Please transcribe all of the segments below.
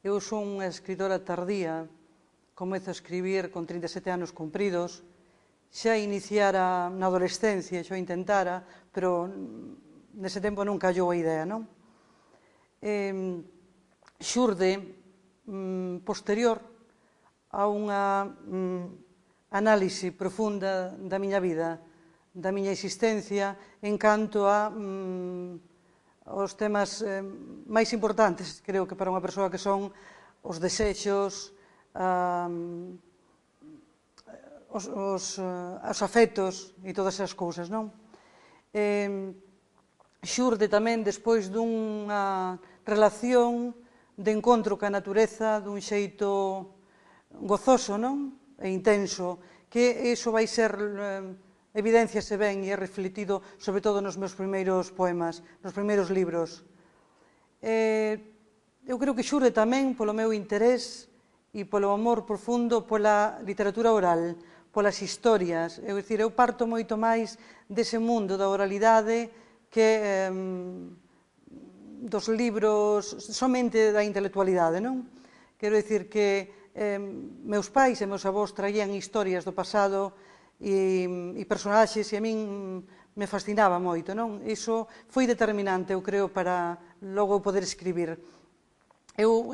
Eu son unha escritora tardía, comezo a escribir con 37 anos cumpridos, xa iniciara na adolescencia, xa o intentara, pero nese tempo non callou a idea, non? Xurde posterior a unha análise profunda da miña vida, da miña existencia, en canto a os temas máis importantes, creo que para unha persoa, que son os desexos, os afectos e todas esas cousas, non? Xurde tamén despois dunha relación de encontro ca natureza dun xeito gozoso, non? E intenso, que iso vai ser evidenciase ben e é refletido sobre todo nos meus primeiros poemas, nos primeiros libros. Eu creo que xurde tamén polo meu interés e polo amor profundo pola literatura oral, polas historias. É dicir, eu parto moito máis dese mundo da oralidade que dos libros, somente da intelectualidade, non? Quero dicir que meus pais e meus avós traían historias do pasado e personaxes, e a min me fascinaba moito, non? Iso foi determinante, eu creo, para logo poder escribir. O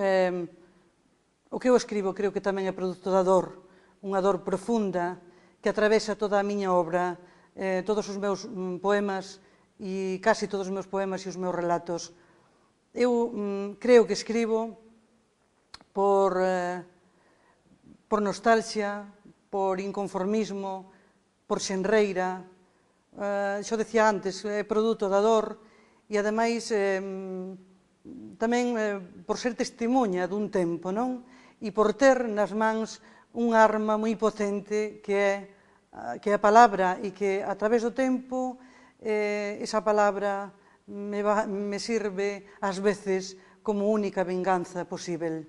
que eu escribo creo que tamén é produto da dor, unha dor profunda que atravesa toda a miña obra, todos os meus poemas e casi todos os meus poemas e os meus relatos. Eu creo que escribo por nostalgia, por inconformismo, por xenreira, xo decía antes, é produto da dor e ademais tamén por ser testemunha dun tempo, non? E por ter nas mans unha arma moi potente que é a palabra, e que a través do tempo esa palabra me sirve ás veces como única venganza posible.